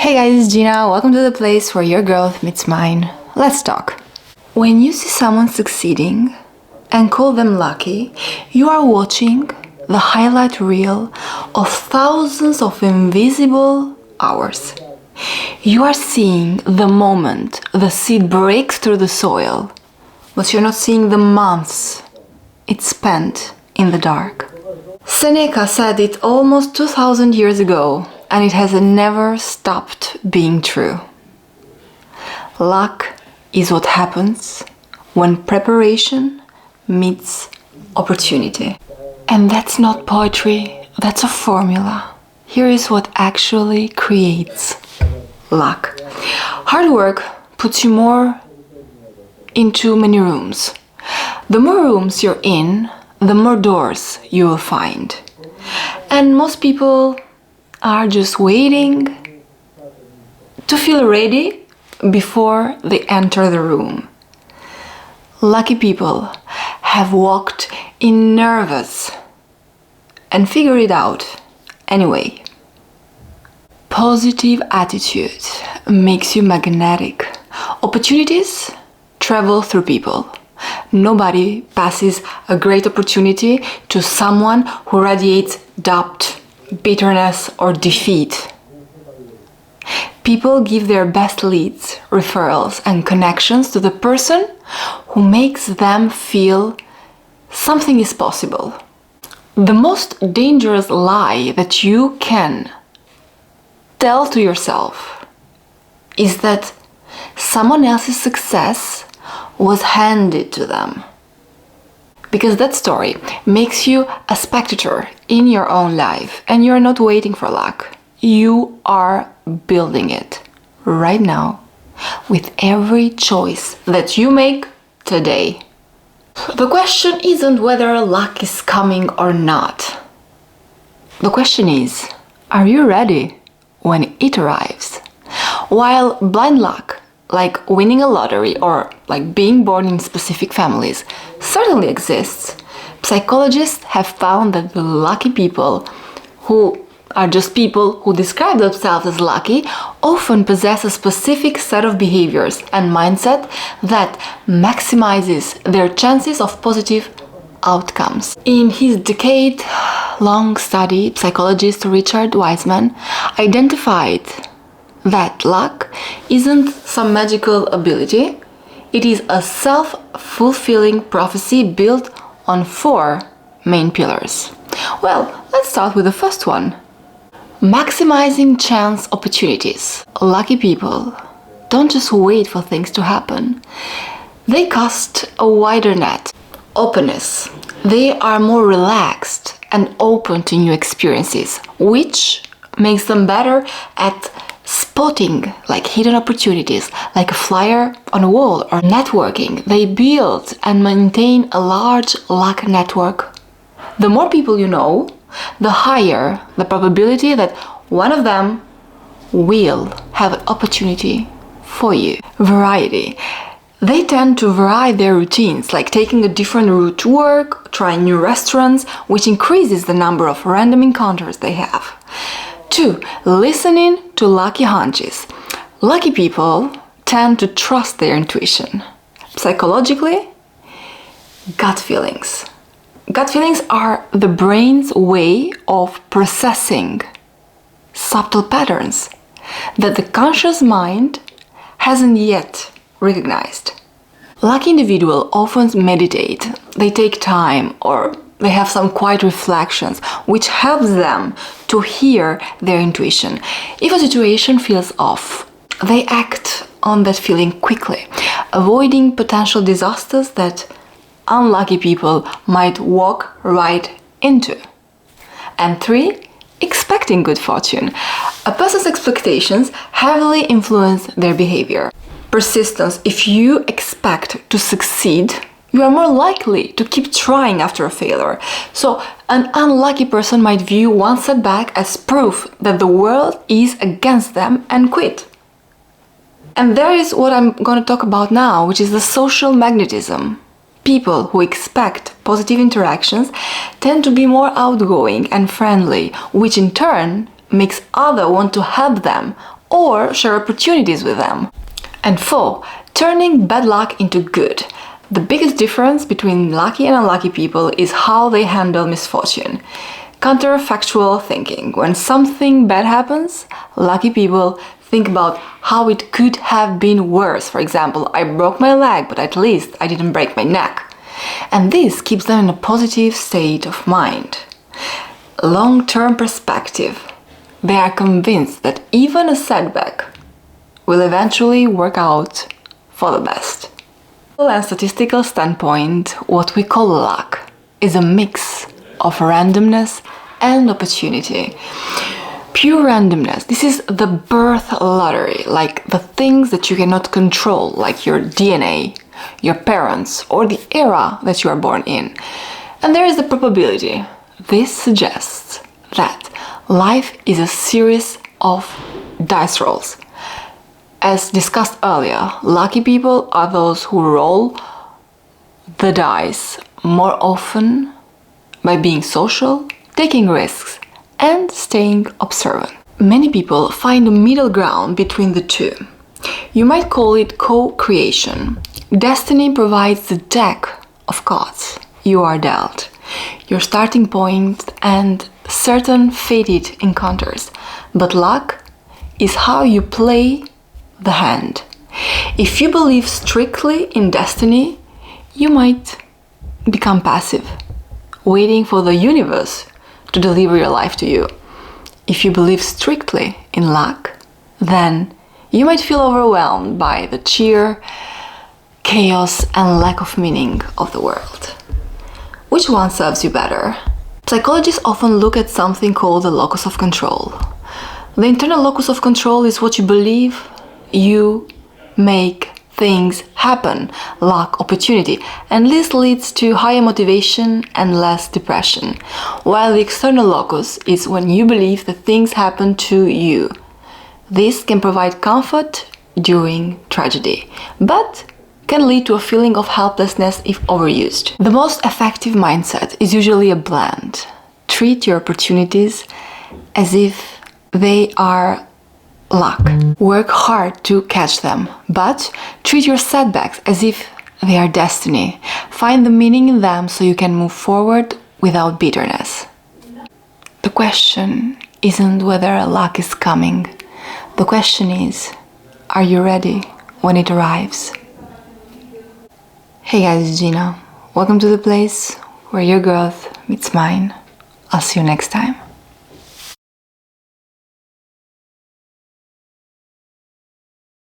Hey guys, it's Gina. Welcome to the place where your growth meets mine. Let's talk. When you see someone succeeding and call them lucky, you are watching the highlight reel of thousands of invisible hours. You are seeing the moment the seed breaks through the soil, but you're not seeing the months it spent in the dark. Seneca said it almost 2000 years ago, and it has never stopped being true. Luck is what happens when preparation meets opportunity. And that's not poetry, that's a formula. Here is what actually creates luck. Hard work puts you more into many rooms. The more rooms you're in, the more doors you will find. And most people are just waiting to feel ready before they enter the room. Lucky people have walked in nervous and figured it out anyway. Positive attitude makes you magnetic. Opportunities travel through people. Nobody passes a great opportunity to someone who radiates doubt, bitterness, or defeat. People give their best leads, referrals, and connections to the person who makes them feel something is possible. The most dangerous lie that you can tell to yourself is that someone else's success was handed to them. Because that story makes you a spectator in your own life, and you're not waiting for luck. You are building it right now with every choice that you make today. The question isn't whether luck is coming or not. The question is, are you ready when it arrives? While blind luck, like winning a lottery or like being born in specific families, certainly exists, psychologists have found that the lucky people, who are just people who describe themselves as lucky, often possess a specific set of behaviors and mindset that maximizes their chances of positive outcomes. In his decade-long study, psychologist Richard Wiseman identified that luck isn't some magical ability. It is a self-fulfilling prophecy built on 4 main pillars. Well, let's start with the first one. Maximizing chance opportunities. Lucky people don't just wait for things to happen. They cast a wider net. Openness. They are more relaxed and open to new experiences, which makes them better at spotting like hidden opportunities, like a flyer on a wall, or networking. They build and maintain a large luck network. The more people you know, the higher the probability that one of them will have an opportunity for you. Variety. They tend to vary their routines, like taking a different route to work, trying new restaurants, which increases the number of random encounters they have. 2. Listening to lucky hunches. Lucky people tend to trust their intuition. Psychologically, gut feelings. Gut feelings are the brain's way of processing subtle patterns that the conscious mind hasn't yet recognized. Lucky individuals often meditate, they take time, or they have some quiet reflections, which helps them to hear their intuition. If a situation feels off, they act on that feeling quickly, avoiding potential disasters that unlucky people might walk right into. And 3, expecting good fortune. A person's expectations heavily influence their behavior. Persistence. If you expect to succeed, you are more likely to keep trying after a failure. So an unlucky person might view one setback as proof that the world is against them and quit. And there is what I'm going to talk about now, which is the social magnetism. People who expect positive interactions tend to be more outgoing and friendly, which in turn makes others want to help them or share opportunities with them. And 4, turning bad luck into good. The biggest difference between lucky and unlucky people is how they handle misfortune. Counterfactual thinking. When something bad happens, lucky people think about how it could have been worse. For example, I broke my leg, but at least I didn't break my neck. And this keeps them in a positive state of mind. Long-term perspective. They are convinced that even a setback will eventually work out for the best. From a statistical standpoint, what we call luck is a mix of randomness and opportunity. Pure randomness. This is the birth lottery, like the things that you cannot control, like your DNA, your parents, or the era that you are born in. And there is the probability. This suggests that life is a series of dice rolls. As discussed earlier, lucky people are those who roll the dice more often by being social, taking risks, and staying observant. Many people find a middle ground between the two. You might call it co-creation. Destiny provides the deck of cards you are dealt, your starting point, and certain fated encounters. But luck is how you play the hand. If you believe strictly in destiny, you might become passive, waiting for the universe to deliver your life to you. If you believe strictly in luck, then you might feel overwhelmed by the sheer chaos and lack of meaning of the world. Which one serves you better? Psychologists often look at something called the locus of control. The internal locus of control is what you believe you make things happen, luck, opportunity, and this leads to higher motivation and less depression, while the external locus is when you believe that things happen to you. This can provide comfort during tragedy, but can lead to a feeling of helplessness if overused. The most effective mindset is usually a blend. Treat your opportunities as if they are luck. Work hard to catch them, but treat your setbacks as if they are destiny. Find the meaning in them so you can move forward without bitterness. The question isn't whether luck is coming. The question is, are you ready when it arrives? Hey guys, it's Gina. Welcome to the place where your growth meets mine. I'll see you next time.